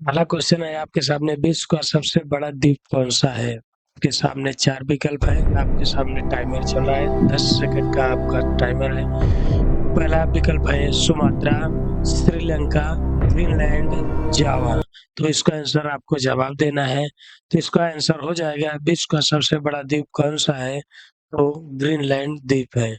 पहला क्वेश्चन है आपके सामने, विश्व का सबसे बड़ा द्वीप कौन सा है? आपके सामने 4 विकल्प है। आपके सामने टाइमर चल रहा है, 10 सेकंड का आपका टाइमर है। पहला विकल्प है सुमात्रा, श्रीलंका, ग्रीनलैंड, जावा। तो इसका आंसर आपको जवाब देना है। तो इसका आंसर हो जाएगा, विश्व का सबसे बड़ा द्वीप कौन सा है? तो ग्रीनलैंड द्वीप है।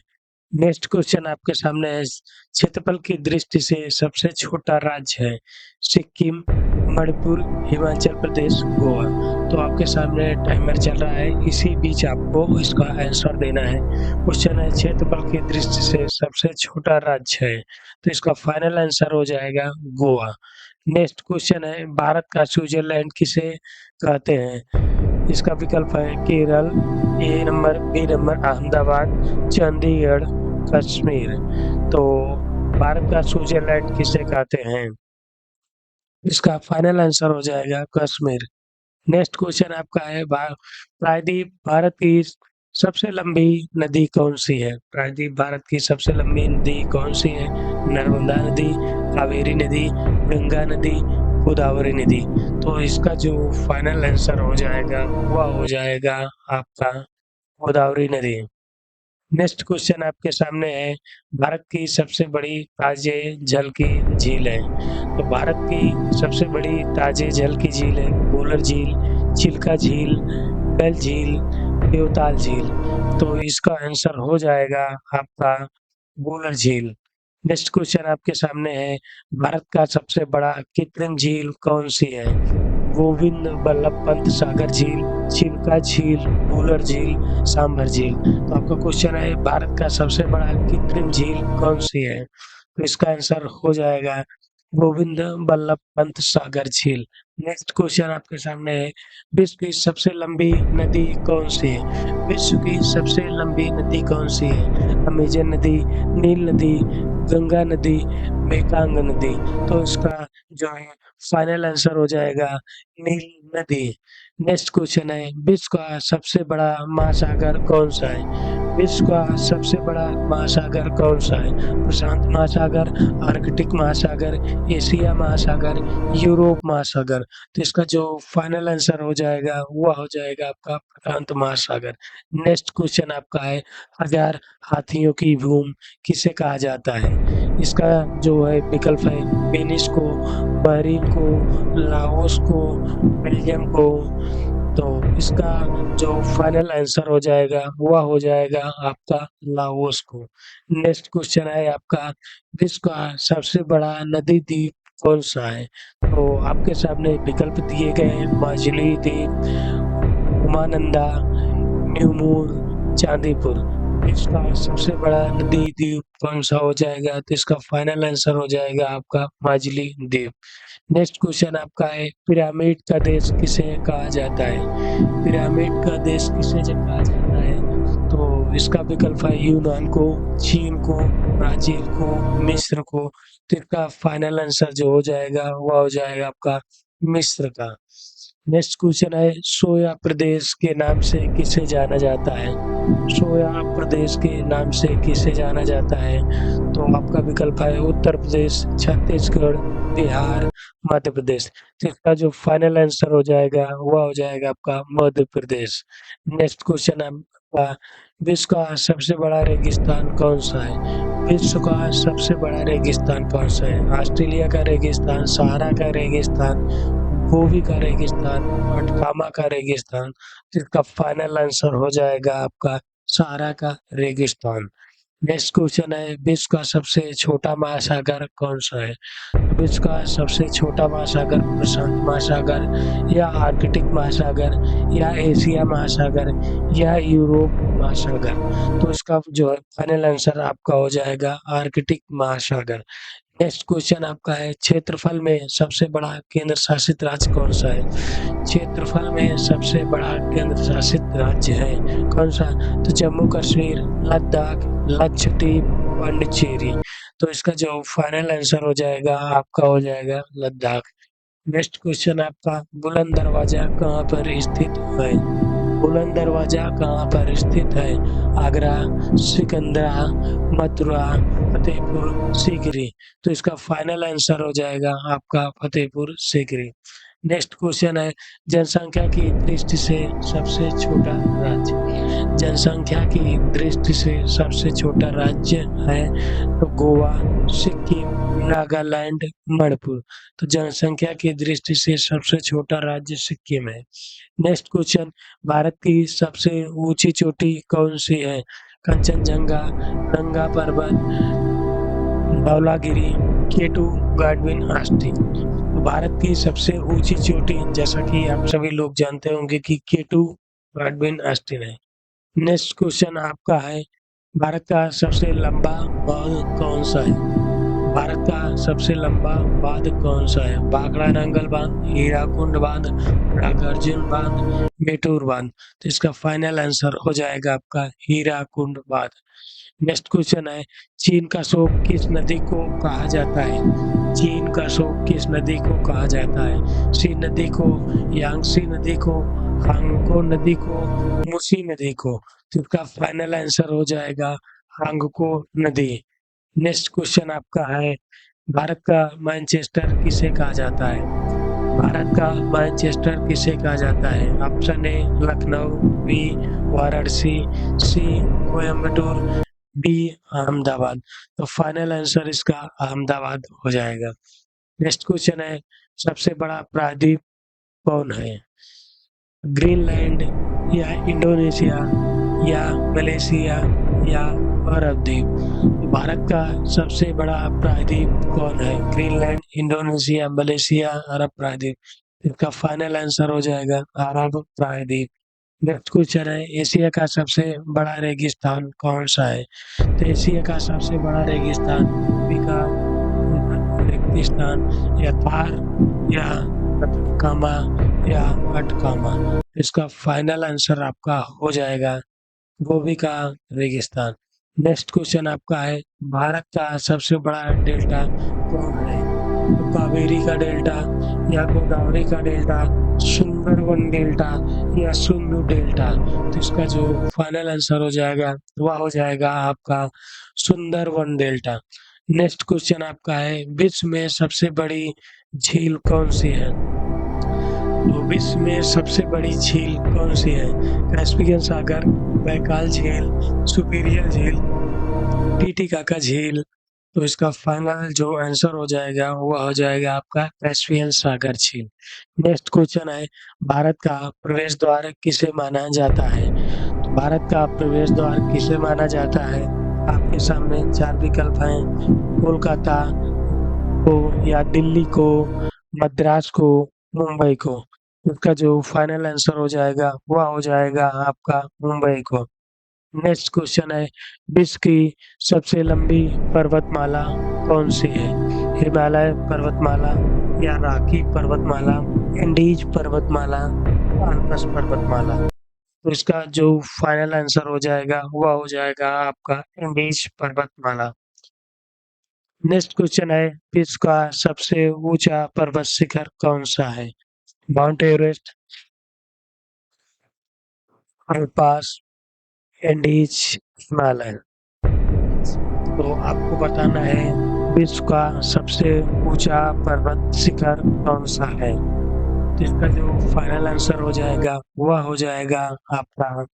नेक्स्ट क्वेश्चन आपके सामने है, क्षेत्रफल की दृष्टि से सबसे छोटा राज्य है? सिक्किम, मणिपुर, हिमाचल प्रदेश, गोवा। तो आपके सामने टाइमर चल रहा है, इसी बीच आपको इसका आंसर देना है। क्वेश्चन है, क्षेत्रफल की दृष्टि से सबसे छोटा राज्य है? तो इसका फाइनल आंसर हो जाएगा गोवा। नेक्स्ट क्वेश्चन है, भारत का स्विट्जरलैंड किसे कहते हैं? इसका विकल्प है Kerala, A number, B number Ahmedabad, Chandigarh, Kashmir. तो भारत का स्विट्जरलैंड किसे कहते हैं? इसका फाइनल आंसर हो जाएगा कश्मीर। नेक्स्ट क्वेश्चन आपका है, प्रायद्वीप भारत की सबसे लंबी नदी कौन सी है? प्रायद्वीप भारत की सबसे लंबी नदी कौन सी है? नर्मदा नदी, कावेरी नदी, गंगा नदी, गोदावरी नदी। तो इसका जो फाइनल आंसर हो जाएगा वह हो जाएगा आपका गोदावरी नदी। नेक्स्ट क्वेश्चन आपके सामने है, भारत की सबसे बड़ी ताजे जल की झील है? तो भारत की सबसे बड़ी ताजे जल की झील है वूलर झील, चिल्का झील, डल झील, देवताल झील। तो इसका आंसर हो जाएगा आपका वूलर झील। नेक्स्ट क्वेश्चन आपके सामने है, भारत का सबसे बड़ा कृत्रिम झील कौन सी है? गोविंद बल्लभ पंत सागर झील, चिल्का झील, वूलर झील, सांभर झील। तो आपका क्वेश्चन है, भारत का सबसे बड़ा कृत्रिम झील कौन सी है? तो इसका आंसर हो जाएगा गोविंद बल्लभ पंत सागर झील। नेक्स्ट क्वेश्चन आपके सामने है, विश्व की सबसे लंबी नदी कौन सी है? विश्व की सबसे लंबी नदी कौन सी है? अमेजन नदी, नील नदी, गंगा नदी, मेकांग नदी। तो इसका जो है फाइनल आंसर हो जाएगा नील नदी। नेक्स्ट क्वेश्चन है, विश्व का सबसे बड़ा महासागर कौन सा है? विश्व का सबसे बड़ा महासागर कौन सा है? प्रशांत महासागर, आर्कटिक महासागर, एशिया महासागर, यूरोप महासागर। तो इसका जो फाइनल आंसर हो जाएगा वह हो जाएगा आपका प्रशांत महासागर। नेक्स्ट क्वेश्चन आपका है, 1000 हाथियों की भूमि किसे कहा जाता है? इसका जो है विकल्प है वेनिस को, बहरीन को, लाओस को, बेल्जियम को। तो इसका जो फाइनल आंसर हो जाएगा वह हो जाएगा आपका लाओस को। नेक्स्ट क्वेश्चन है आपका, विश्व का सबसे बड़ा नदी द्वीप कौन सा है? तो आपके सामने विकल्प दिए गए हैं, माजुली द्वीप, उमानंदा, न्यूमूर, चांदीपुर। इसका सबसे बड़ा नदी द्वीप कौन सा हो जाएगा? तो इसका फाइनल आंसर हो जाएगा आपका माजुली द्वीप। नेक्स्ट क्वेश्चन आपका है, पिरामिड का देश किसे कहा जाता है? पिरामिड का देश किसे कहा जाता है? तो इसका विकल्प है यूनान को, चीन को, ब्राजील को, मिस्र को। तो इसका फाइनल आंसर जो हो जाएगा वह हो जाएगा आपका मिस्र का। नेक्स्ट क्वेश्चन है, सोया प्रदेश के नाम से किसे जाना जाता है? सोया प्रदेश के नाम से किसे जाना जाता है? तो आपका विकल्प है उत्तर प्रदेश, छत्तीसगढ़, बिहार, मध्य प्रदेश। तो इसका जो फाइनल आंसर हो जाएगा वह हो जाएगा आपका मध्य प्रदेश। नेक्स्ट क्वेश्चन आपका, विश्व का सबसे बड़ा रेगिस्तान कौन सा है? विश्व का सबसे बड़ा रेगिस्तान कौन सा है? ऑस्ट्रेलिया का रेगिस्तान, सहारा का रेगिस्तान, गोबी का रेगिस्तान, अटकामा का रेगिस्तान। इसका फाइनल आंसर हो जाएगा आपका सहारा का रेगिस्तान। नेक्स्ट क्वेश्चन है, विश्व का सबसे छोटा महासागर कौन सा है? विश्व का सबसे छोटा महासागर प्रशांत महासागर, या आर्कटिक महासागर, या एशिया महासागर, या यूरोप महासागर। तो इसका जो है फाइनल आंसर आपका हो जाएगा आर्कटिक महासागर। नेक्स्ट क्वेश्चन आपका है, क्षेत्रफल में सबसे बड़ा केंद्र शासित राज्य कौन सा है? क्षेत्रफल में सबसे बड़ा केंद्र शासित राज्य है कौन सा? तो जम्मू कश्मीर, लद्दाख, लक्षद्वीप, पांडिचेरी। तो इसका जो फाइनल आंसर हो जाएगा आपका हो जाएगा लद्दाख। नेक्स्ट क्वेश्चन आपका, बुलंद दरवाजा कहाँ पर स्थित है? बुलंद दरवाजा कहाँ पर स्थित है? आगरा, सिकंदरा, मथुरा, फतेहपुर सीकरी। तो इसका फाइनल आंसर हो जाएगा आपका फतेहपुर सीकरी। नेक्स्ट क्वेश्चन है, जनसंख्या की दृष्टि से सबसे छोटा राज्य। जनसंख्या की दृष्टि से सबसे छोटा राज्य है तो गोवा, सिक्किम, नागालैंड, मणिपुर। तो जनसंख्या की दृष्टि से सबसे छोटा राज्य सिक्किम है। नेक्स्ट क्वेश्चन, भारत की सबसे ऊंची चोटी कौन सी है? कंचनजंगा, नंगा पर्वत, धौलागिरी, केटू, गाडविन आस्टी। तो भारत की सबसे ऊंची चोटी, जैसा कि आप सभी लोग जानते होंगे कि केटू गाडविन आस्टीन है। नेक्स्ट क्वेश्चन आपका है, भारत का सबसे लंबा बांध कौन सा है? भारत का सबसे लंबा बांध कौन सा है? भाखड़ा नंगल बांध, हीराकुंड बांध, नागार्जुन बांध, मेटूर बांध। तो इसका फाइनल आंसर हो जाएगा आपका हीराकुंड बांध। नेक्स्ट क्वेश्चन है, चीन का शोक किस नदी को कहा जाता है? चीन का शोक किस नदी को कहा जाता है? सी नदी को, यांगसी नदी को, हांगको नदी को, मुसी नदी को। तो इसका फाइनल आंसर हो जाएगा हांगको नदी। नेक्स्ट क्वेश्चन आपका है, भारत का मैनचेस्टर किसे कहा जाता है? भारत का मैनचेस्टर किसे कहा जाता है? Option A Lucknow, B Varanasi, C Coimbatore, D Ahmedabad. तो फाइनल आंसर इसका अहमदाबाद हो जाएगा। नेक्स्ट क्वेश्चन है, सबसे बड़ा प्रायद्वीप कौन है? ग्रीनलैंड या इंडोनेशिया या मलेशिया या अरब द्वीप। भारत का सबसे बड़ा प्रायद्वीप कौन है? ग्रीनलैंड, इंडोनेशिया, मलेशिया, अरब प्रायद्वीप। इसका फाइनल आंसर हो जाएगा अरब प्रायद्वीप। नेक्स्ट क्वेश्चन है, एशिया का सबसे बड़ा रेगिस्तान कौन सा है? तो एशिया का सबसे बड़ा रेगिस्तान गोबी रेगिस्तान या थार या अटकामा या अटकामा। इसका फाइनल आंसर आपका हो जाएगा गोबी का रेगिस्तान। नेक्स्ट क्वेश्चन आपका है, भारत का सबसे बड़ा डेल्टा कौन है? तो कावेरी का डेल्टा या गोदावरी का डेल्टा, सुंदरवन डेल्टा या सिंधु डेल्टा। तो इसका जो फाइनल आंसर हो जाएगा वह हो जाएगा आपका सुंदरवन डेल्टा। नेक्स्ट क्वेश्चन आपका है, विश्व में सबसे बड़ी झील कौन सी है? तो विश्व में सबसे बड़ी झील कौन सी है? कैस्पियन सागर, बैकाल झील, सुपीरियर झील, टीटीकाका झील। तो इसका फाइनल जो आंसर हो जाएगा वह हो जाएगा आपका कैस्पियन सागर झील। नेक्स्ट क्वेश्चन है, भारत का प्रवेश द्वार किसे माना जाता है? तो भारत का प्रवेश द्वार किसे माना जाता है? आपके सामने चार विकल्प हैं, कोलकाता को या दिल्ली को, मद्रास को, मुंबई को। इसका जो फाइनल आंसर हो जाएगा वह हो जाएगा आपका मुंबई को। नेक्स्ट क्वेश्चन है, विश्व की सबसे लंबी पर्वतमाला कौन सी है? हिमालय पर्वतमाला या राकी पर्वतमाला, एंडीज पर्वतमाला, आल्पस पर्वतमाला। तो इसका जो फाइनल आंसर हो जाएगा वह हो जाएगा आपका एंडीज पर्वतमाला। नेक्स्ट क्वेश्चन है, विश्व का सबसे ऊंचा पर्वत शिखर कौन सा है? Mount Everest, अल्पास, Andes, Himalaya. तो आपको बताना है विश्व का सबसे ऊंचा पर्वत शिखर कौन सा है? तो इसका जो फाइनल आंसर हो जाएगा वह हो जाएगा आपका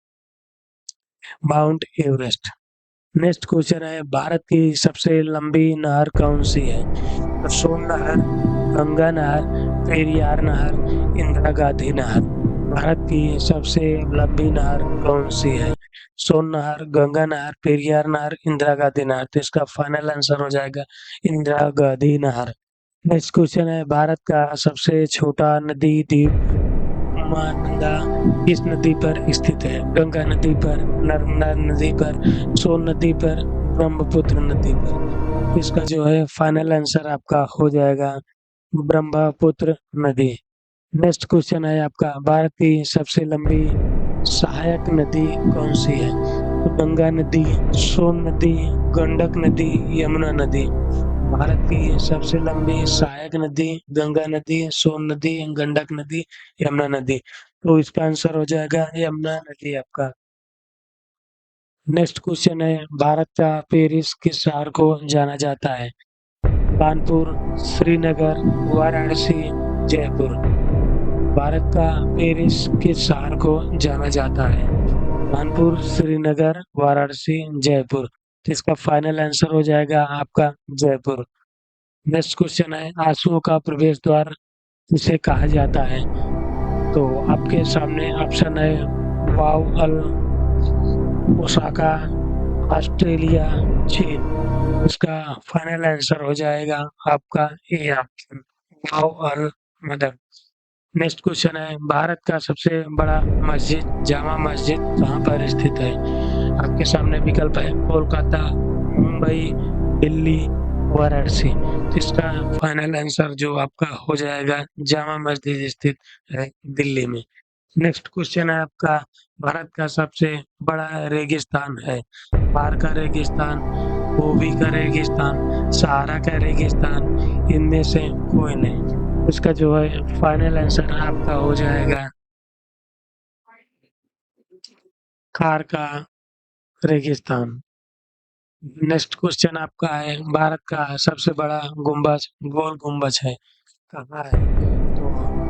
माउंट एवरेस्ट। नेक्स्ट क्वेश्चन है, भारत की सबसे लंबी नहर कौन सी है? तो सोन नहर, गंगा नहर, पेरियार नहर, इंदिरा गांधी नहर। भारत की सबसे लंबी नहर कौन सी है? सोन नहर, गंगा नहर, पेरियार नहर, इंदिरा गांधी नहर। तो इसका फाइनल आंसर हो जाएगा इंदिरा गांधी नहर। नेक्स्ट क्वेश्चन है, भारत का सबसे छोटा नदी द्वीप महानंदा किस नदी पर स्थित है? गंगा नदी पर, नर्मदा नदी पर, सोन नदी पर, ब्रह्मपुत्र नदी पर। इसका जो है फाइनल आंसर आपका हो जाएगा ब्रह्मपुत्र नदी। नेक्स्ट क्वेश्चन है आपका, भारत की सबसे लंबी सहायक नदी कौन सी है? तो गंगा नदी, सोन नदी, गंडक नदी, यमुना नदी। भारत की सबसे लंबी सहायक नदी गंगा नदी, सोन नदी, गंडक नदी, यमुना नदी। तो इसका आंसर हो जाएगा यमुना नदी आपका। नेक्स्ट क्वेश्चन है, भारत का पेरिस किस शहर को जाना जाता है? कानपुर, श्रीनगर, वाराणसी, जयपुर। भारत का पेरिस किस शहर को जाना जाता है? कानपुर, श्रीनगर, वाराणसी, जयपुर। तो इसका फाइनल आंसर हो जाएगा आपका जयपुर। नेक्स्ट क्वेश्चन है, आंसुओं का प्रवेश द्वार किसे कहा जाता है? तो आपके सामने ऑप्शन है वाओ, ओसाका, ऑस्ट्रेलिया, चीन। इसका फाइनल आंसर हो जाएगा आपका A option, wow mother. Next question है, भारत का सबसे बड़ा मस्जिद जामा मस्जिद कहाँ पर स्थित है? आपके सामने विकल्प है कोलकाता, मुंबई, दिल्ली, वाराणसी। तो इसका फाइनल आंसर जो आपका हो जाएगा जामा मस्जिद स्थित है दिल्ली में। नेक्स्ट क्वेश्चन है आपका, भारत का सबसे बड़ा रेगिस्तान है? थार का रेगिस्तान, गोबी का रेगिस्तान, सहारा का रेगिस्तान, इनमें से कोई नहीं। इसका जो है फाइनल आंसर आपका हो जाएगा थार का रेगिस्तान। नेक्स्ट क्वेश्चन आपका है, भारत का सबसे बड़ा गुंबज गोल गुंबज है कहाँ है? तो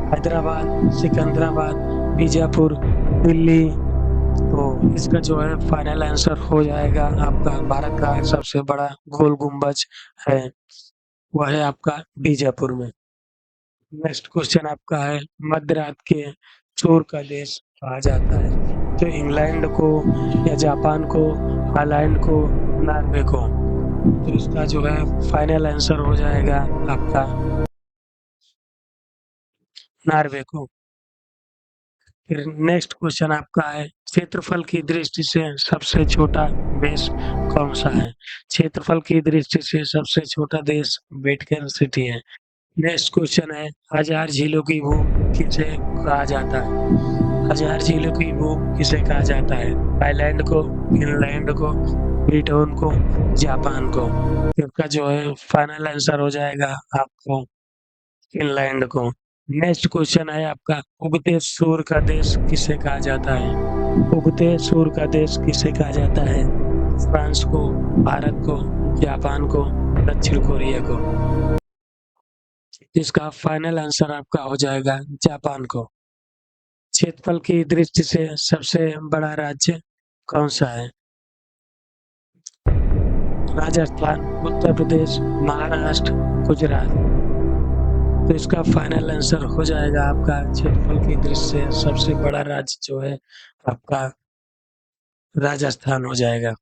हैदराबाद, सिकंदराबाद, बीजापुर, दिल्ली। तो इसका जो है फाइनल आंसर हो जाएगा आपका भारत का सबसे बड़ा गोल गुंबज है वह है आपका बीजापुर में। नेक्स्ट क्वेश्चन आपका है, मध्य रात के चोर का देश कहा जाता है? तो इंग्लैंड को या जापान को, हालैंड को, नॉर्वे को। तो इसका जो है फाइनल आंसर हो जाएगा आपका नॉर्वे को। फिर नेक्स्ट क्वेश्चन आपका है, क्षेत्रफल की दृष्टि से सबसे छोटा देश कौन सा है? क्षेत्रफल की दृष्टि से सबसे छोटा देश वेटिकन सिटी है। नेक्स्ट क्वेश्चन है, हजार झीलों की भूख किसे कहा जाता है? हजार झीलों की भूख किसे कहा जाता है? थाईलैंड को, फिनलैंड को, ब्रिटेन को, जापान को। इसका जो है फाइनल आंसर हो जाएगा आपको फिनलैंड को। नेक्स्ट क्वेश्चन है आपका, उगते सूर्य का देश किसे कहा जाता है? उगते सूर्य का देश किसे कहा जाता है? फ्रांस को, भारत को, जापान को, दक्षिण कोरिया को। इसका फाइनल आंसर आपका हो जाएगा जापान को। क्षेत्रफल की दृष्टि से सबसे बड़ा राज्य कौन सा है? राजस्थान, उत्तर प्रदेश, महाराष्ट्र, गुजरात। तो इसका फाइनल आंसर हो जाएगा आपका क्षेत्रफल की दृष्टि से सबसे बड़ा राज्य जो है आपका राजस्थान हो जाएगा।